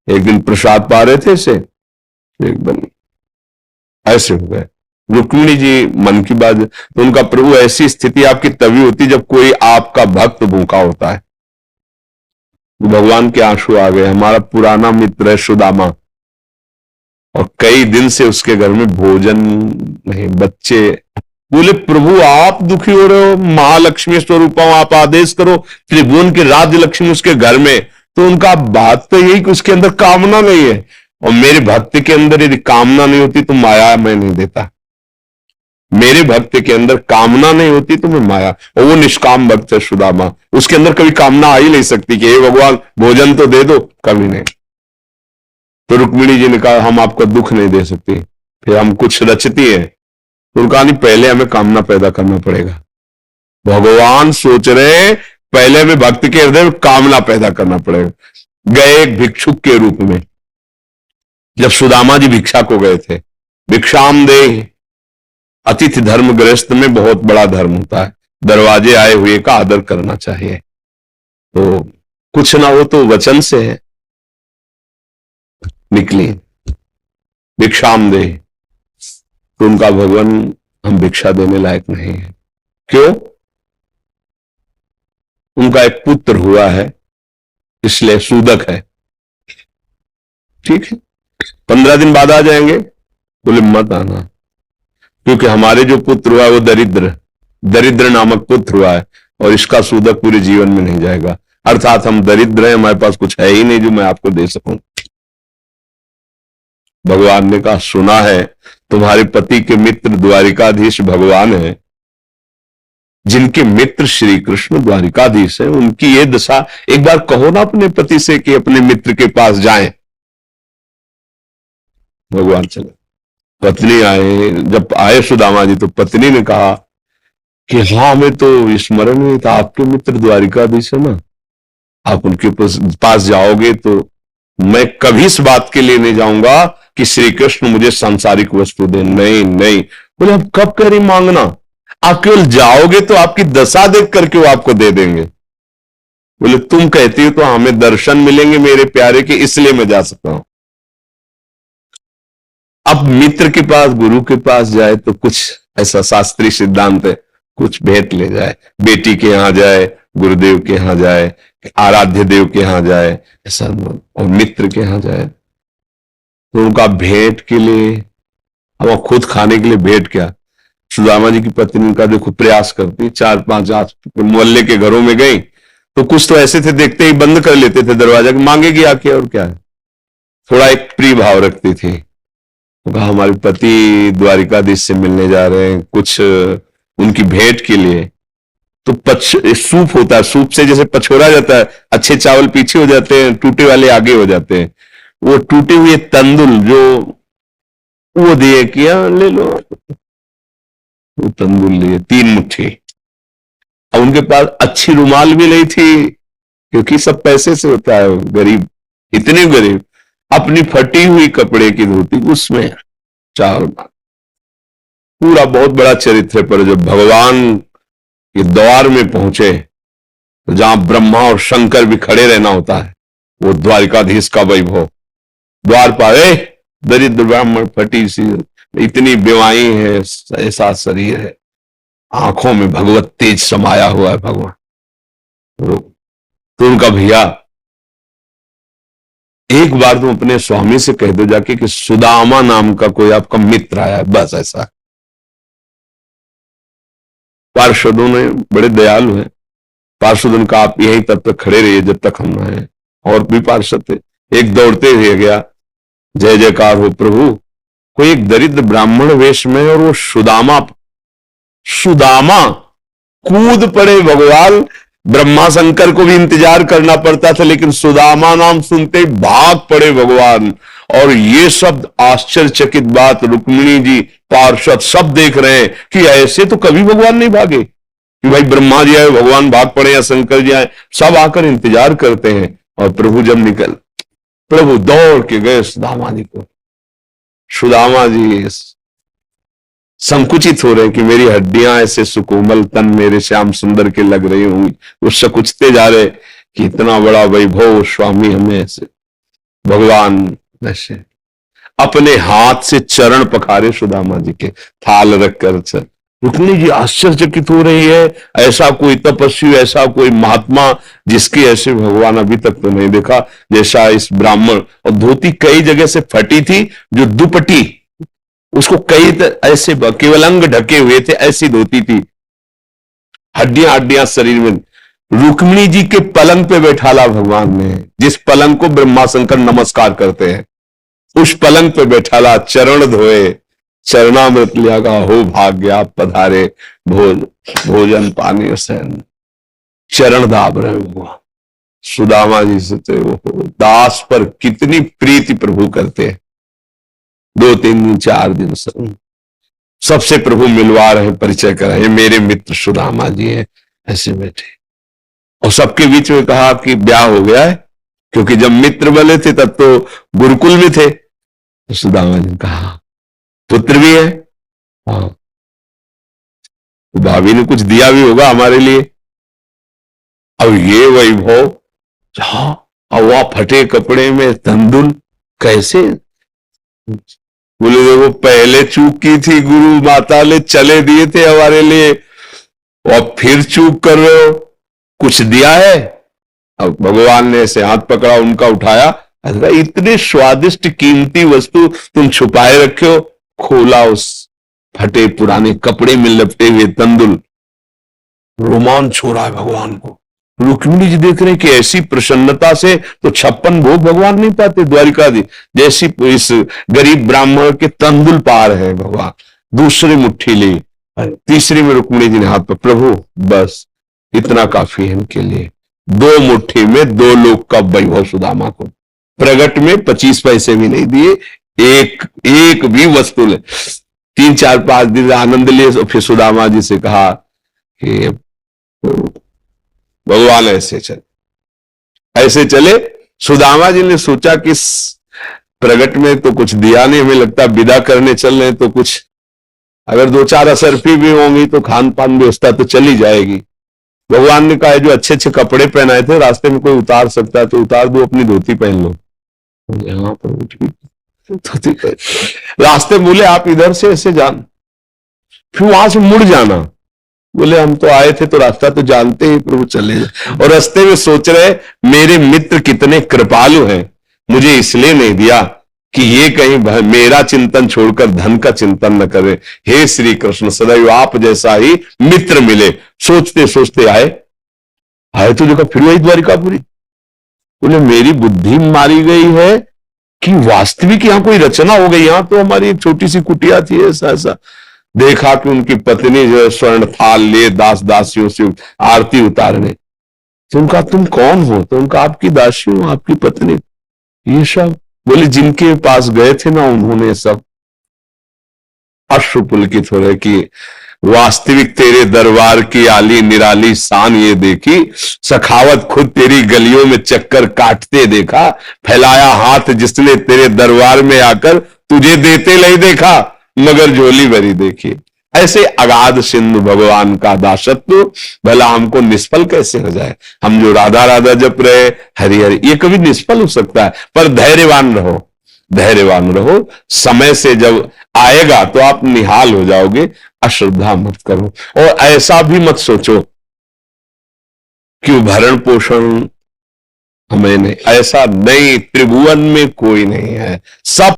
एक दिन प्रसाद पा रहे थे इसे, एकदम ऐसे हो गए। रुक्मिणी जी मन की बात, तो उनका प्रभु ऐसी स्थिति आपकी तभी होती जब कोई आपका भक्त भूखा होता है। भगवान के आंसू आ गए। हमारा पुराना मित्र है सुदामा, और कई दिन से उसके घर में भोजन नहीं, बच्चे। बोले प्रभु आप दुखी हो रहे हो, महालक्ष्मी स्वरूप आप आदेश करो त्रिभुवन की राज्य लक्ष्मी उसके घर में। तो उनका बात तो यही कि उसके अंदर कामना नहीं है, और मेरे भक्त के अंदर यदि कामना नहीं होती तो माया मैं नहीं देता। मेरे भक्त के अंदर कामना नहीं होती तो मैं माया, और वो निष्काम भक्त है सुदामा, उसके अंदर कभी कामना आ ही नहीं सकती कि हे भगवान भोजन तो दे दो, कभी नहीं। तो रुक्मिणी जी ने कहा हम आपको दुख नहीं दे सकते। फिर हम कुछ रचती हैं, तो उनका नहीं, पहले हमें कामना पैदा करना पड़ेगा। भगवान सोच रहे पहले हमें भक्त के हृदय में कामना पैदा करना पड़ेगा। गए एक भिक्षुक के रूप में, जब सुदामा जी भिक्षा को गए थे, भिक्षाम दे, अतिथि धर्म गृहस्थ में बहुत बड़ा धर्म होता है, दरवाजे आए हुए का आदर करना चाहिए। तो कुछ ना हो तो वचन से है, निकली भिक्षाम दे। तो उनका भगवान हम भिक्षा देने लायक नहीं है। क्यों? उनका एक पुत्र हुआ है, इसलिए सूदक है। ठीक है, 15 दिन बाद आ जाएंगे। बोले मत आना, क्योंकि हमारे जो पुत्र हुआ है वो दरिद्र नामक पुत्र हुआ है, और इसका सूदक पूरे जीवन में नहीं जाएगा। अर्थात हम दरिद्र हैं, हमारे पास कुछ है ही नहीं जो मैं आपको दे सकूं। भगवान ने कहा सुना है तुम्हारे पति के मित्र द्वारिकाधीश भगवान है, जिनके मित्र श्री कृष्ण द्वारिकाधीश है, उनकी ये दशा, एक बार कहो ना अपने पति से कि अपने मित्र के पास जाएं। भगवान चले, पत्नी आए, जब आए सुदामा जी तो पत्नी ने कहा कि हाँ हमें तो स्मरण नहीं था आपके मित्र द्वारिकाधीश है ना, आप उनके पास जाओगे तो मैं कभी इस बात के लिए नहीं जाऊंगा कि श्री कृष्ण मुझे सांसारिक वस्तु दे। नहीं नहीं। बोले अब कब कह रही मांगना, आप केवल जाओगे तो आपकी दशा देख करके वो आपको दे देंगे। बोले तुम कहती हो तो हमें दर्शन मिलेंगे मेरे प्यारे के, इसलिए मैं जा सकता हूं। अब मित्र के पास, गुरु के पास जाए तो कुछ ऐसा शास्त्रीय सिद्धांत है, कुछ भेंट ले जाए, बेटी के यहां जाए, गुरुदेव के यहां जाए, आराध्य देव के यहां जाए, ऐसा, और मित्र के यहां जाए तो उनका भेंट के लिए, अब खुद खाने के लिए भेंट क्या। सुदामा जी की पत्नी का देखो प्रयास करती, 4-5 मोहल्ले के घरों में गई तो कुछ तो ऐसे थे देखते ही बंद कर लेते थे दरवाजा, मांगेगी आके और क्या है, थोड़ा एक प्रिय भाव रखती थी। तो कहा हमारे पति द्वारिकाधीश से मिलने जा रहे हैं, कुछ उनकी भेंट के लिए। तो सूप होता है, सूप से जैसे पछोरा जाता है, अच्छे चावल पीछे हो जाते हैं, टूटे वाले आगे हो जाते हैं, वो टूटे हुए तंदुल जो वो दिए किया, ले लो, वो तंदुल लिए 3 मुट्ठी। और उनके पास अच्छी रुमाल भी नहीं थी, क्योंकि सब पैसे से होता है, गरीब, इतने गरीब, अपनी फटी हुई कपड़े की धोती उसमें चावल। पूरा बहुत बड़ा चरित्र पर जब भगवान के द्वार में पहुंचे, तो जहां ब्रह्मा और शंकर भी खड़े रहना होता है, वो द्वारिकाधीश का वैभव। द्वार पाए दरिद्र ब्राह्मण, फटी सी, इतनी बेवाई है, ऐसा शरीर है, आंखों में भगवत तेज समाया हुआ है भगवान। तो उनका भैया एक बार तुम अपने स्वामी से कह दो जाके कि सुदामा नाम का कोई आपका मित्र आया है, बस ऐसा। पार्षदों ने बड़े दयालु हैं, पार्षदों का आप यहीं तब तक खड़े रहिए जब तक हम ना आए। और भी पार्षद थे, एक दौड़ते हुए गया, जय जयकार हो प्रभु, कोई एक दरिद्र ब्राह्मण वेश में, और वो सुदामा कूद पड़े। भगवान ब्रह्मा शंकर को भी इंतजार करना पड़ता था, लेकिन सुदामा नाम सुनते ही भाग पड़े भगवान। और ये शब्द आश्चर्यचकित बात, रुक्मिणी जी, पार्षद सब देख रहे हैं कि ऐसे तो कभी भगवान नहीं भागे कि भाई ब्रह्मा जी आए भगवान भाग पड़े या शंकर जी आए, सब आकर इंतजार करते हैं। और प्रभु जब निकल, प्रभु दौड़ के गए सुदामा जी को। सुदामा जी संकुचित हो रहे कि मेरी हड्डियां ऐसे सुकोमल, तन मेरे श्याम सुंदर के लग रही होंगी, वो सकुचते जा रहे कि इतना बड़ा वैभव स्वामी हमें ऐसे। भगवान ऐसे अपने हाथ से चरण पखारे सुदामा जी के, थाल रखकर। रुक्मिणी जी आश्चर्यचकित हो रही है, ऐसा कोई तपस्वी, ऐसा कोई महात्मा जिसके ऐसे भगवान अभी तक तो नहीं देखा जैसा इस ब्राह्मण। और धोती कई जगह से फटी थी, जो दुपट्टी उसको कई ऐसे केवल अंग ढके हुए थे, ऐसी धोती थी, हड्डियां हड्डियां शरीर में। रुक्मिणी जी के पलंग पे बैठाला भगवान ने, जिस पलंग को ब्रह्मा शंकर नमस्कार करते हैं, उस पलंग पे बैठाला, चरण धोए, चरणामृत लिया गा, हो भाग्य आप पधारे, भोजन पानी सैन, चरण दाब रहे भगवान। सुदामा जी से तो वो दास पर कितनी प्रीति प्रभु करते हैं। 2-3 दिन 4 दिन सबसे प्रभु मिलवा रहे, परिचय कराए, मेरे मित्र सुदामा जी हैं, ऐसे बैठे। और सबके बीच में कहा कि ब्याह हो गया है, क्योंकि जब मित्र बने थे तब तो गुरुकुल में थे। तो सुदामा जी ने कहा पुत्र भी है, हाँ, तो भाभी ने कुछ दिया भी होगा हमारे लिए। अब ये वैभव, और वह फटे कपड़े में तंदुल कैसे? बोले देखो पहले चूक की थी, गुरु माता ने चले दिए थे हमारे लिए, और फिर चूक कर रहे हो, कुछ दिया है? अब भगवान ने ऐसे हाथ पकड़ा, उनका उठाया, इतने स्वादिष्ट कीमती वस्तु तुम छुपाए रखे हो। खोला, उस फटे पुराने कपड़े में लपटे हुए तंदुल, रोमांच हो रहा है भगवान को। रुक्मिणी जी देख रहे हैं कि ऐसी प्रसन्नता से तो 56 भोग भगवान नहीं पाते द्वारिकाधीश, जैसी इस गरीब ब्राह्मण के तंदुल पार है भगवान। दूसरी मुट्ठी ली, तीसरी में रुक्मिणी जी ने हाथ पर, प्रभु बस इतना काफी है इनके लिए। 2 मुट्ठी में 2 लोग का वैभव सुदामा को। प्रगट में 25 पैसे भी नहीं दिए, एक भी वस्तु ले। 3-4-5 दिन आनंद लिए, और फिर सुदामा जी से कहा कि भगवान ऐसे चले। सुदामा जी ने सोचा कि प्रगट में तो कुछ दिया नहीं, हमें लगता विदा करने चल रहे तो कुछ अगर 2-4 असरफी भी होंगी तो खान पान व्यवस्था तो चली जाएगी। भगवान ने कहा जो अच्छे अच्छे कपड़े पहनाए थे, रास्ते में कोई उतार सकता है तो उतार दो, अपनी धोती पहन लो। यहां पर धोती रास्ते बोले आप इधर से ऐसे जान, फिर वहां से मुड़ जाना। बोले हम तो आए थे तो रास्ता तो जानते ही, प्रभु चले जाए। और रास्ते में सोच रहे मेरे मित्र कितने कृपालु हैं, मुझे इसलिए नहीं दिया कि ये कहीं मेरा चिंतन छोड़कर धन का चिंतन न करे। हे श्री कृष्ण, सदैव आप जैसा ही मित्र मिले। सोचते सोचते आए तो देखा फिर वही द्वारिकापुरी। बोले मेरी बुद्धि मारी गई है कि वास्तविक यहां कोई रचना हो गई। यहां तो हमारी एक छोटी सी कुटिया थी, ऐसा देखा कि उनकी पत्नी जो स्वर्ण थाल ले दास दासियों से आरती उतारने। तो उनका तुम कौन हो? तो उनका आपकी दासी हूं, आपकी पत्नी। ये सब बोले जिनके पास गए थे ना, उन्होंने सब अश्रुपुलकित हो रहे कि वास्तविक तेरे दरबार की आली निराली शान ये देखी, सखावत खुद तेरी गलियों में चक्कर काटते देखा, फैलाया हाथ जिसने तेरे दरबार में आकर तुझे देते नहीं देखा, मगर झोली भरी देखी। ऐसे अगाध सिंधु भगवान का दासत्व भला हमको निष्फल कैसे हो जाए? हम जो राधा राधा जप रहे, हरि हरि, ये कभी निष्फल हो सकता है। पर धैर्यवान रहो, धैर्यवान रहो। समय से जब आएगा तो आप निहाल हो जाओगे। अश्रद्धा मत करो, और ऐसा भी मत सोचो कि भरण पोषण हमें नहीं, ऐसा नहीं, त्रिभुवन में कोई नहीं है, सब